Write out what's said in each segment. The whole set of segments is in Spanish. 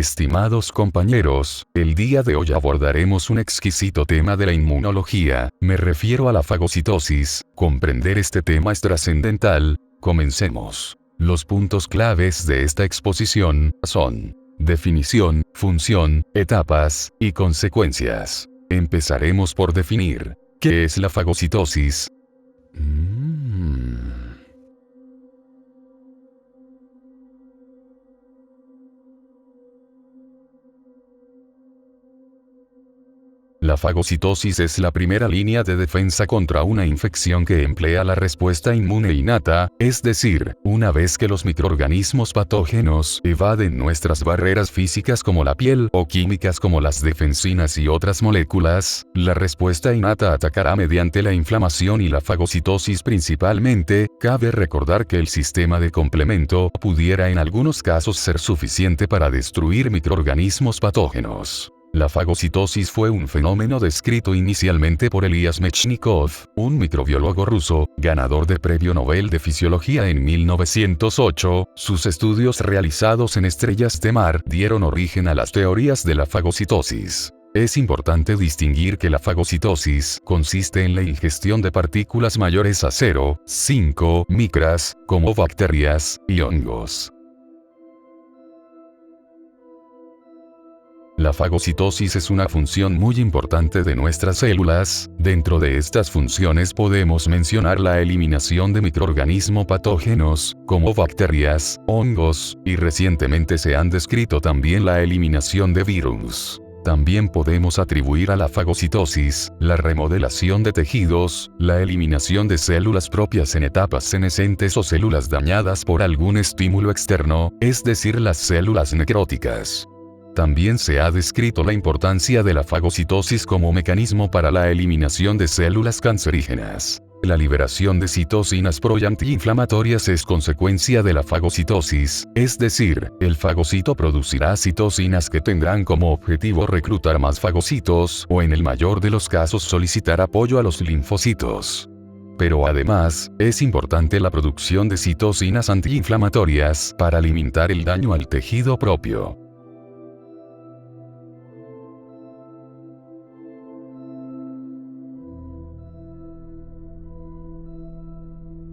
Estimados compañeros, el día de hoy abordaremos un exquisito tema de la inmunología, me refiero a la fagocitosis. Comprender este tema es trascendental. Comencemos. Los puntos claves de esta exposición son definición, función, etapas y consecuencias. Empezaremos por definir ¿qué es la fagocitosis? La fagocitosis es la primera línea de defensa contra una infección que emplea la respuesta inmune innata, es decir, una vez que los microorganismos patógenos evaden nuestras barreras físicas como la piel o químicas como las defensinas y otras moléculas, la respuesta innata atacará mediante la inflamación y la fagocitosis principalmente. Cabe recordar que el sistema de complemento pudiera en algunos casos ser suficiente para destruir microorganismos patógenos. La fagocitosis fue un fenómeno descrito inicialmente por Elias Mechnikov, un microbiólogo ruso, ganador de Premio Nobel de Fisiología en 1908. Sus estudios realizados en estrellas de mar dieron origen a las teorías de la fagocitosis. Es importante distinguir que la fagocitosis consiste en la ingestión de partículas mayores a 0,5 micras, como bacterias y hongos. La fagocitosis es una función muy importante de nuestras células. Dentro de estas funciones podemos mencionar la eliminación de microorganismos patógenos, como bacterias, hongos, y recientemente se han descrito también la eliminación de virus. También podemos atribuir a la fagocitosis la remodelación de tejidos, la eliminación de células propias en etapas senescentes o células dañadas por algún estímulo externo, es decir, las células necróticas. También se ha descrito la importancia de la fagocitosis como mecanismo para la eliminación de células cancerígenas. La liberación de citocinas proantiinflamatorias es consecuencia de la fagocitosis, es decir, el fagocito producirá citocinas que tendrán como objetivo reclutar más fagocitos o en el mayor de los casos solicitar apoyo a los linfocitos. Pero además, es importante la producción de citocinas antiinflamatorias para limitar el daño al tejido propio.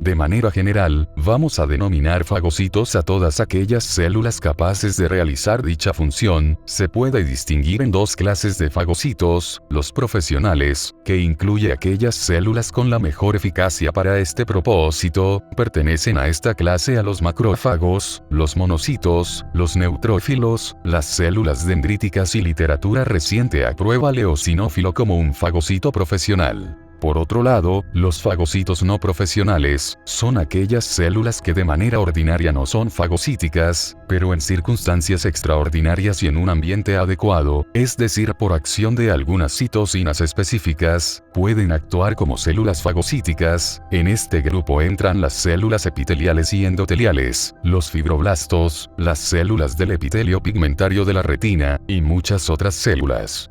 De manera general, vamos a denominar fagocitos a todas aquellas células capaces de realizar dicha función. Se puede distinguir en dos clases de fagocitos: los profesionales, que incluye aquellas células con la mejor eficacia para este propósito, pertenecen a esta clase a los macrófagos, los monocitos, los neutrófilos, las células dendríticas, y literatura reciente aprueba al eosinófilo como un fagocito profesional. Por otro lado, los fagocitos no profesionales son aquellas células que de manera ordinaria no son fagocíticas, pero en circunstancias extraordinarias y en un ambiente adecuado, es decir, por acción de algunas citocinas específicas, pueden actuar como células fagocíticas. En este grupo entran las células epiteliales y endoteliales, los fibroblastos, las células del epitelio pigmentario de la retina, y muchas otras células.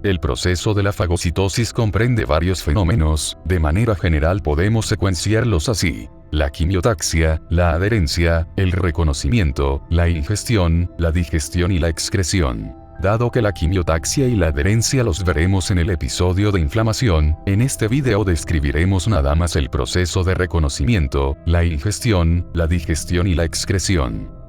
El proceso de la fagocitosis comprende varios fenómenos. De manera general podemos secuenciarlos así: la quimiotaxia, la adherencia, el reconocimiento, la ingestión, la digestión y la excreción. Dado que la quimiotaxia y la adherencia los veremos en el episodio de inflamación, en este video describiremos nada más el proceso de reconocimiento, la ingestión, la digestión y la excreción.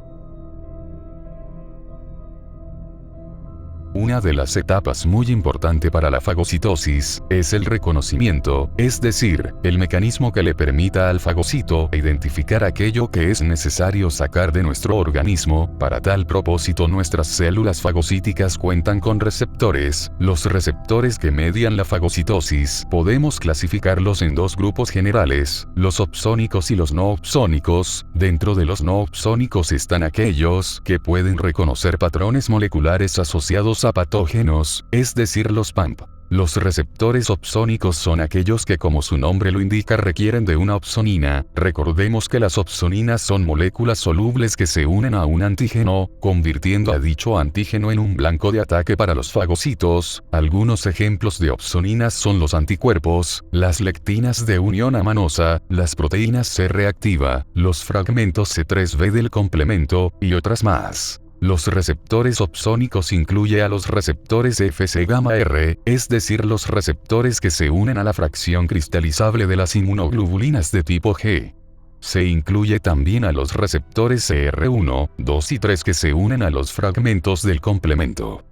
Una de las etapas muy importante para la fagocitosis es el reconocimiento, es decir, el mecanismo que le permita al fagocito identificar aquello que es necesario sacar de nuestro organismo. Para tal propósito, nuestras células fagocíticas cuentan con receptores. Los receptores que median la fagocitosis podemos clasificarlos en dos grupos generales: los opsónicos y los no opsónicos. Dentro de los no opsónicos están aquellos que pueden reconocer patrones moleculares asociados a patógenos, es decir, los PAMP. Los receptores opsónicos son aquellos que, como su nombre lo indica, requieren de una opsonina. Recordemos que las opsoninas son moléculas solubles que se unen a un antígeno, convirtiendo a dicho antígeno en un blanco de ataque para los fagocitos. Algunos ejemplos de opsoninas son los anticuerpos, las lectinas de unión amanosa, las proteínas C reactiva, los fragmentos C3b del complemento, y otras más. Los receptores opsónicos incluye a los receptores Fc gamma R, es decir, los receptores que se unen a la fracción cristalizable de las inmunoglobulinas de tipo G. Se incluye también a los receptores CR1, 2 y 3 que se unen a los fragmentos del complemento.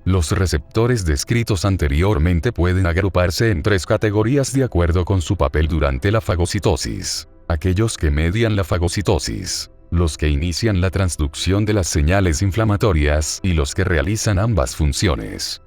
Los receptores descritos anteriormente pueden agruparse en 3 categorías de acuerdo con su papel durante la fagocitosis. Aquellos que median la fagocitosis, los que inician la transducción de las señales inflamatorias y los que realizan ambas funciones.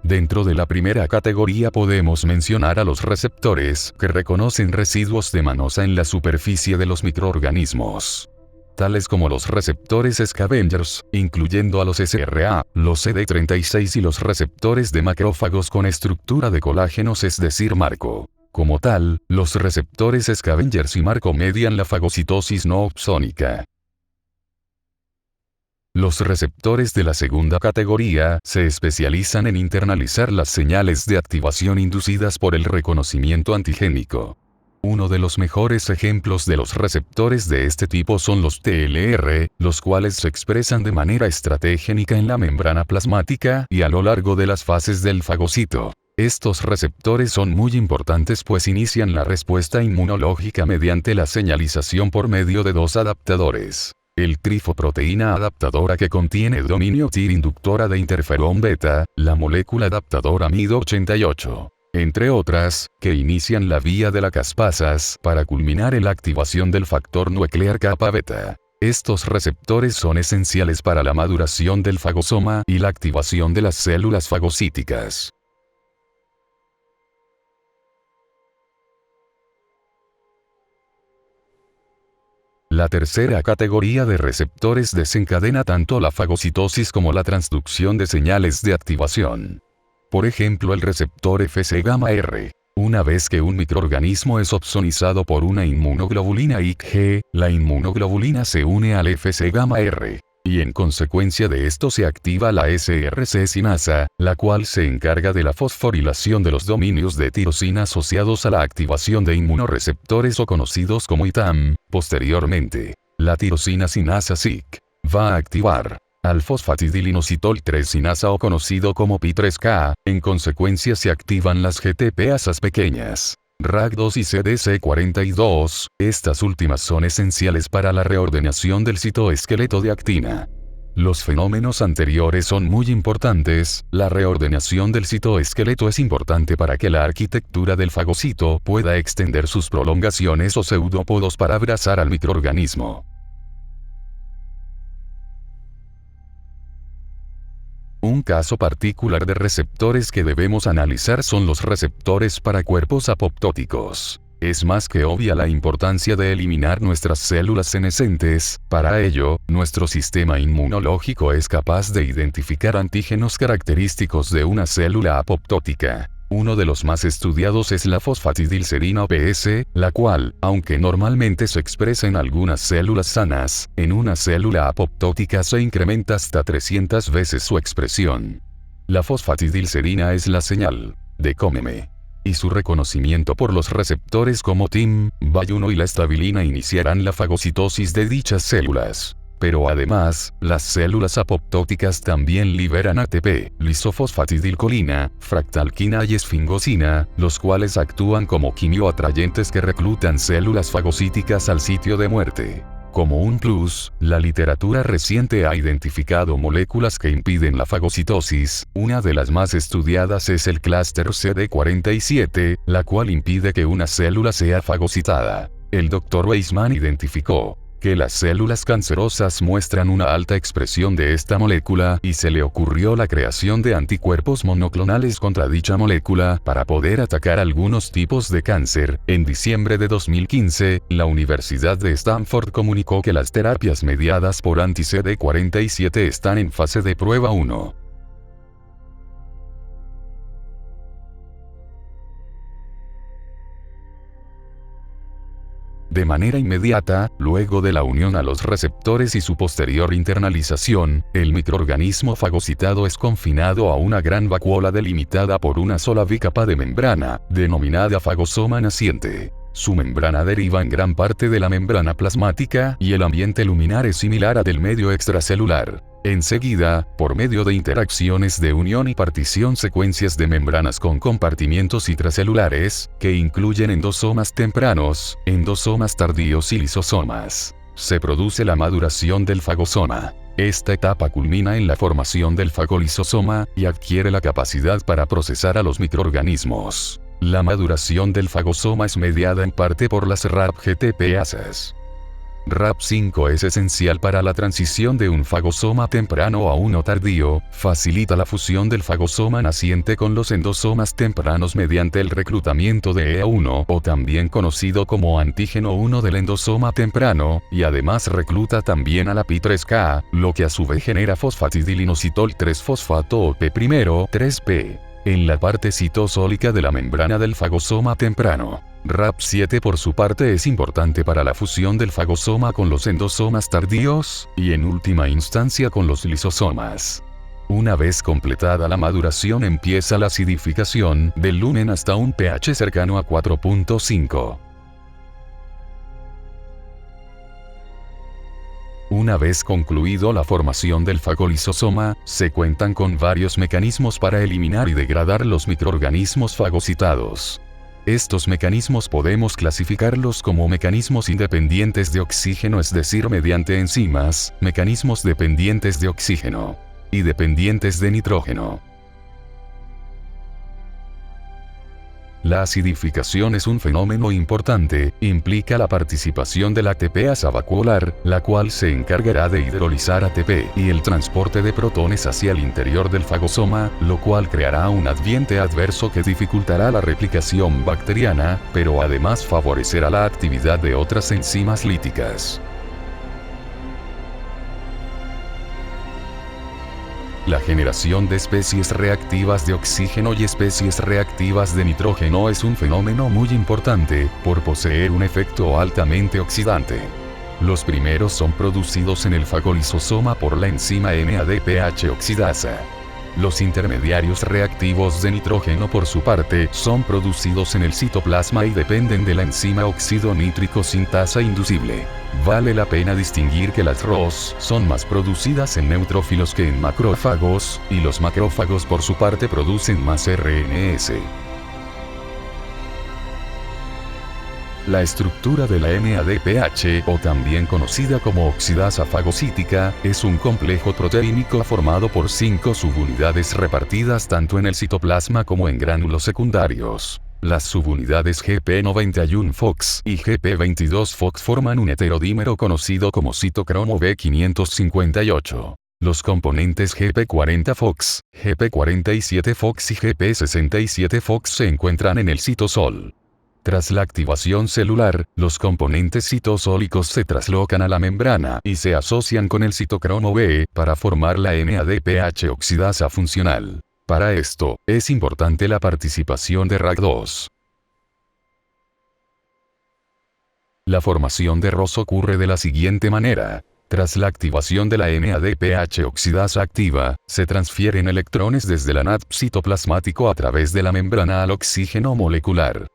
Dentro de la primera categoría podemos mencionar a los receptores que reconocen residuos de manosa en la superficie de los microorganismos, tales como los receptores scavengers, incluyendo a los SRA, los CD36 y los receptores de macrófagos con estructura de colágenos, es decir, marco. Como tal, los receptores scavengers y marco median la fagocitosis no opsónica. Los receptores de la segunda categoría se especializan en internalizar las señales de activación inducidas por el reconocimiento antigénico. Uno de los mejores ejemplos de los receptores de este tipo son los TLR, los cuales se expresan de manera estratégénica en la membrana plasmática y a lo largo de las fases del fagocito. Estos receptores son muy importantes pues inician la respuesta inmunológica mediante la señalización por medio de 2 adaptadores. El trifoproteína adaptadora que contiene dominio TIR inductora de interferón beta, la molécula adaptadora MID88. Entre otras, que inician la vía de las caspasas para culminar en la activación del factor nuclear kappa beta. Estos receptores son esenciales para la maduración del fagosoma y la activación de las células fagocíticas. La tercera categoría de receptores desencadena tanto la fagocitosis como la transducción de señales de activación. Por ejemplo, el receptor Fc gamma R. Una vez que un microorganismo es opsonizado por una inmunoglobulina Ig, la inmunoglobulina se une al Fc gamma R, y en consecuencia de esto se activa la SRC sinasa, la cual se encarga de la fosforilación de los dominios de tirosina asociados a la activación de inmunoreceptores o conocidos como ITAM. Posteriormente, la tirosina sinasa SIC va a activar al fosfatidilinositol 3 sinasa o conocido como Pi3K, en consecuencia se activan las GTPasas pequeñas, RAG2 y CDC42, estas últimas son esenciales para la reordenación del citoesqueleto de actina. Los fenómenos anteriores son muy importantes, la reordenación del citoesqueleto es importante para que la arquitectura del fagocito pueda extender sus prolongaciones o pseudópodos para abrazar al microorganismo. Un caso particular de receptores que debemos analizar son los receptores para cuerpos apoptóticos. Es más que obvia la importancia de eliminar nuestras células senescentes. Para ello, nuestro sistema inmunológico es capaz de identificar antígenos característicos de una célula apoptótica. Uno de los más estudiados es la fosfatidilcerina OPS, la cual, aunque normalmente se expresa en algunas células sanas, en una célula apoptótica se incrementa hasta 300 veces su expresión. La fosfatidilcerina es la señal de cómeme, y su reconocimiento por los receptores como TIM, BAY1 y la estabilina iniciarán la fagocitosis de dichas células. Pero además, las células apoptóticas también liberan ATP, lisofosfatidilcolina, fractalquina y esfingosina, los cuales actúan como quimioatrayentes que reclutan células fagocíticas al sitio de muerte. Como un plus, la literatura reciente ha identificado moléculas que impiden la fagocitosis. Una de las más estudiadas es el clúster CD47, la cual impide que una célula sea fagocitada. El Dr. Weissman identificó que las células cancerosas muestran una alta expresión de esta molécula y se le ocurrió la creación de anticuerpos monoclonales contra dicha molécula para poder atacar algunos tipos de cáncer. En diciembre de 2015, la Universidad de Stanford comunicó que las terapias mediadas por anti-CD47 están en fase de prueba 1. De manera inmediata, luego de la unión a los receptores y su posterior internalización, el microorganismo fagocitado es confinado a una gran vacuola delimitada por una sola bicapa de membrana, denominada fagosoma naciente. Su membrana deriva en gran parte de la membrana plasmática y el ambiente luminar es similar al del medio extracelular. Enseguida, por medio de interacciones de unión y partición, secuencias de membranas con compartimientos intracelulares, que incluyen endosomas tempranos, endosomas tardíos y lisosomas, se produce la maduración del fagosoma. Esta etapa culmina en la formación del fagolisosoma y adquiere la capacidad para procesar a los microorganismos. La maduración del fagosoma es mediada en parte por las RAP-GTPasas. RAP5 es esencial para la transición de un fagosoma temprano a uno tardío, facilita la fusión del fagosoma naciente con los endosomas tempranos mediante el reclutamiento de EA1 o también conocido como antígeno 1 del endosoma temprano, y además recluta también a la PI3K, lo que a su vez genera fosfatidilinositol 3-fosfato o P'3P. En la parte citosólica de la membrana del fagosoma temprano. RAP7 por su parte es importante para la fusión del fagosoma con los endosomas tardíos, y en última instancia con los lisosomas. Una vez completada la maduración empieza la acidificación del lumen hasta un pH cercano a 4.5. Una vez concluido la formación del fagolisosoma, se cuentan con varios mecanismos para eliminar y degradar los microorganismos fagocitados. Estos mecanismos podemos clasificarlos como mecanismos independientes de oxígeno, es decir, mediante enzimas, mecanismos dependientes de oxígeno y dependientes de nitrógeno. La acidificación es un fenómeno importante, implica la participación de la ATPasa vacuolar, la cual se encargará de hidrolizar ATP y el transporte de protones hacia el interior del fagosoma, lo cual creará un ambiente adverso que dificultará la replicación bacteriana, pero además favorecerá la actividad de otras enzimas líticas. La generación de especies reactivas de oxígeno y especies reactivas de nitrógeno es un fenómeno muy importante, por poseer un efecto altamente oxidante. Los primeros son producidos en el fagolisosoma por la enzima NADPH oxidasa. Los intermediarios reactivos de nitrógeno por su parte son producidos en el citoplasma y dependen de la enzima óxido nítrico sintasa inducible. Vale la pena distinguir que las ROS son más producidas en neutrófilos que en macrófagos, y los macrófagos por su parte producen más RNS. La estructura de la NADPH, o también conocida como oxidasa fagocítica, es un complejo proteínico formado por 5 subunidades repartidas tanto en el citoplasma como en gránulos secundarios. Las subunidades GP91-FOX y GP22-FOX forman un heterodímero conocido como citocromo B558. Los componentes GP40-FOX, GP47-FOX y GP67-FOX se encuentran en el citosol. Tras la activación celular, los componentes citosólicos se traslocan a la membrana y se asocian con el citocromo B para formar la NADPH oxidasa funcional. Para esto, es importante la participación de RAC2. La formación de ROS ocurre de la siguiente manera. Tras la activación de la NADPH oxidasa activa, se transfieren electrones desde el ANAD citoplasmático a través de la membrana al oxígeno molecular.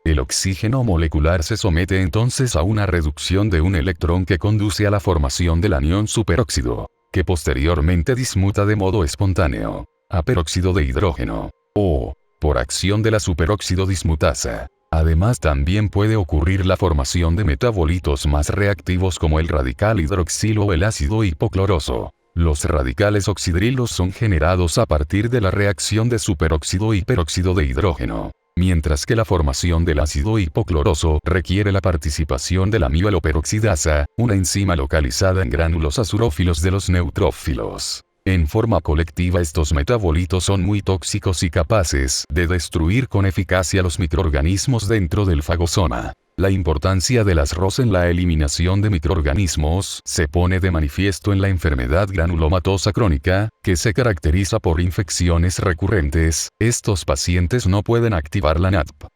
El oxígeno molecular se somete entonces a una reducción de un electrón que conduce a la formación del anión superóxido, que posteriormente dismuta de modo espontáneo a peróxido de hidrógeno, o por acción de la superóxido dismutasa. Además también puede ocurrir la formación de metabolitos más reactivos como el radical hidroxilo o el ácido hipocloroso. Los radicales oxidrilos son generados a partir de la reacción de superóxido y peróxido de hidrógeno. mientras que la formación del ácido hipocloroso requiere la participación de la mieloperoxidasa, una enzima localizada en gránulos azurófilos de los neutrófilos. En forma colectiva estos metabolitos son muy tóxicos y capaces de destruir con eficacia los microorganismos dentro del fagosoma. La importancia del arroz en la eliminación de microorganismos se pone de manifiesto en la enfermedad granulomatosa crónica, que se caracteriza por infecciones recurrentes. Estos pacientes no pueden activar la NADP.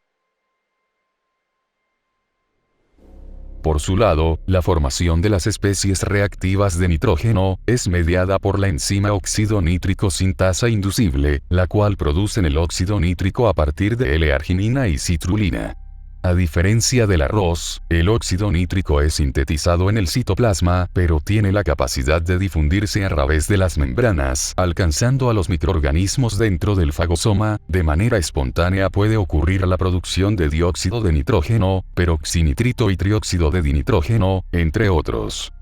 Por su lado, la formación de las especies reactivas de nitrógeno es mediada por la enzima óxido nítrico sintasa inducible, la cual produce el óxido nítrico a partir de L-arginina y citrulina. A diferencia del arroz, el óxido nítrico es sintetizado en el citoplasma, pero tiene la capacidad de difundirse a través de las membranas, alcanzando a los microorganismos dentro del fagosoma. De manera espontánea puede ocurrir la producción de dióxido de nitrógeno, peroxinitrito y trióxido de dinitrógeno, entre otros.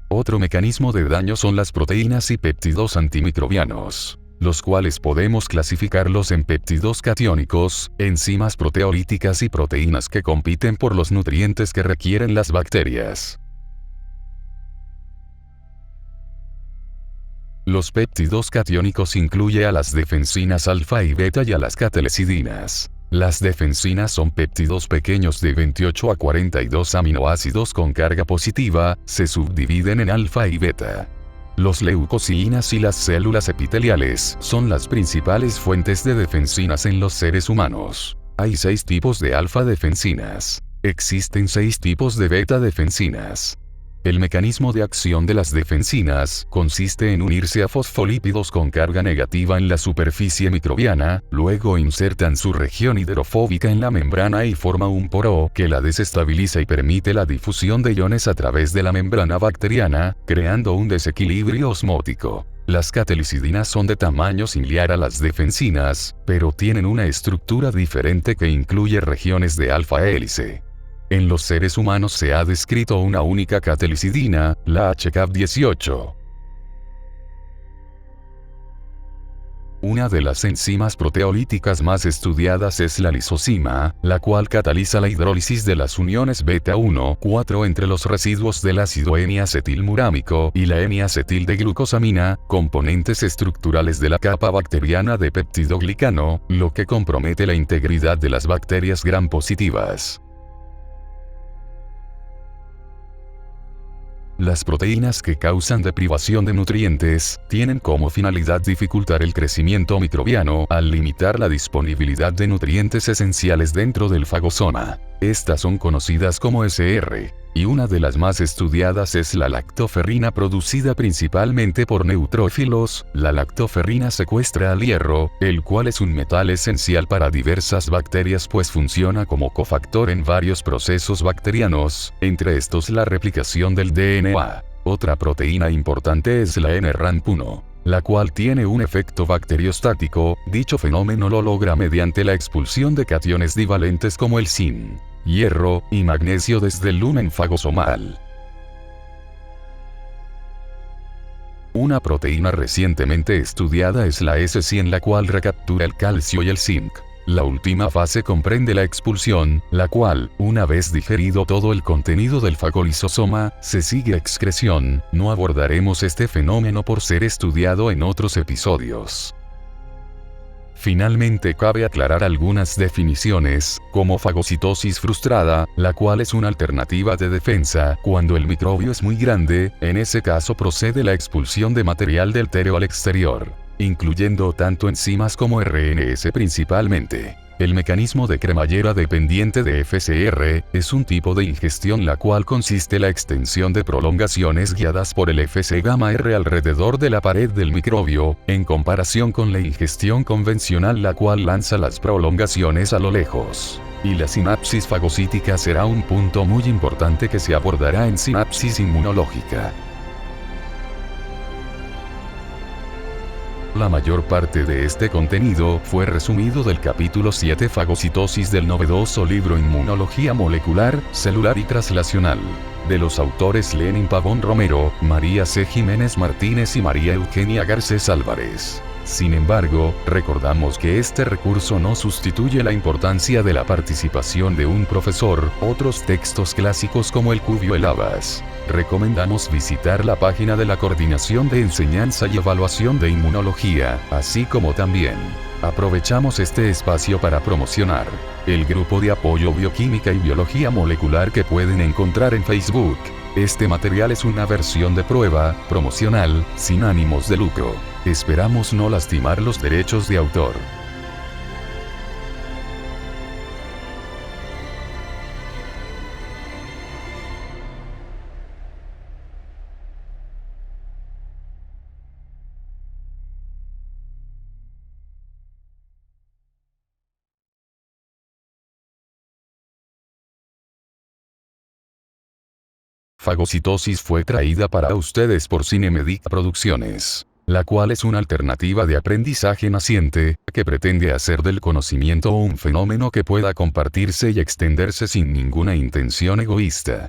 Otro mecanismo de daño son las proteínas y péptidos antimicrobianos, los cuales podemos clasificarlos en péptidos catiónicos, enzimas proteolíticas y proteínas que compiten por los nutrientes que requieren las bacterias. Los péptidos catiónicos incluyen a las defensinas alfa y beta y a las catelecidinas. Las defensinas son péptidos pequeños de 28 a 42 aminoácidos con carga positiva, se subdividen en alfa y beta. Los leucocinas y las células epiteliales son las principales fuentes de defensinas en los seres humanos. Hay 6 tipos de alfa-defensinas. Existen 6 tipos de beta-defensinas. El mecanismo de acción de las defensinas consiste en unirse a fosfolípidos con carga negativa en la superficie microbiana, luego insertan su región hidrofóbica en la membrana y forma un poro que la desestabiliza y permite la difusión de iones a través de la membrana bacteriana, creando un desequilibrio osmótico. Las catelicidinas son de tamaño similar a las defensinas, pero tienen una estructura diferente que incluye regiones de alfa-hélice. En los seres humanos se ha descrito una única catelicidina, la HCAP18. Una de las enzimas proteolíticas más estudiadas es la lisozima, la cual cataliza la hidrólisis de las uniones beta-1,4 entre los residuos del ácido N-acetilmurámico y la N-acetil-D-glucosamina, componentes estructurales de la capa bacteriana de peptidoglicano, lo que compromete la integridad de las bacterias gram positivas. Las proteínas que causan deprivación de nutrientes tienen como finalidad dificultar el crecimiento microbiano al limitar la disponibilidad de nutrientes esenciales dentro del fagosoma. Estas son conocidas como SR, y una de las más estudiadas es la lactoferrina producida principalmente por neutrófilos. La lactoferrina secuestra al hierro, el cual es un metal esencial para diversas bacterias pues funciona como cofactor en varios procesos bacterianos, entre estos la replicación del DNA. Otra proteína importante es la NRAMP1, la cual tiene un efecto bacteriostático. Dicho fenómeno lo logra mediante la expulsión de cationes divalentes como el zinc, hierro y magnesio desde el lumen fagosomal. Una proteína recientemente estudiada es la S100, la cual recaptura el calcio y el zinc. La última fase comprende la expulsión, la cual, una vez digerido todo el contenido del fagolisosoma, se sigue excreción. No abordaremos este fenómeno por ser estudiado en otros episodios. Finalmente cabe aclarar algunas definiciones, como fagocitosis frustrada, la cual es una alternativa de defensa cuando el microbio es muy grande. En ese caso procede la expulsión de material deletérea al exterior, incluyendo tanto enzimas como RNS principalmente. El mecanismo de cremallera dependiente de FCR es un tipo de ingestión la cual consiste en la extensión de prolongaciones guiadas por el Fc gamma R alrededor de la pared del microbio, en comparación con la ingestión convencional la cual lanza las prolongaciones a lo lejos. Y la sinapsis fagocítica será un punto muy importante que se abordará en sinapsis inmunológica. La mayor parte de este contenido fue resumido del capítulo 7 Fagocitosis del novedoso libro Inmunología Molecular, Celular y Translacional, de los autores Lenin Pavón Romero, María C. Jiménez Martínez y María Eugenia Garcés Álvarez. Sin embargo, recordamos que este recurso no sustituye la importancia de la participación de un profesor. Otros textos clásicos como el Cubio el Abas. Recomendamos visitar la página de la Coordinación de Enseñanza y Evaluación de Inmunología, así como también aprovechamos este espacio para promocionar el grupo de apoyo Bioquímica y Biología Molecular que pueden encontrar en Facebook. Este material es una versión de prueba, promocional, sin ánimos de lucro. Esperamos no lastimar los derechos de autor. Fagocitosis fue traída para ustedes por Cinemedic Producciones, la cual es una alternativa de aprendizaje naciente, que pretende hacer del conocimiento un fenómeno que pueda compartirse y extenderse sin ninguna intención egoísta.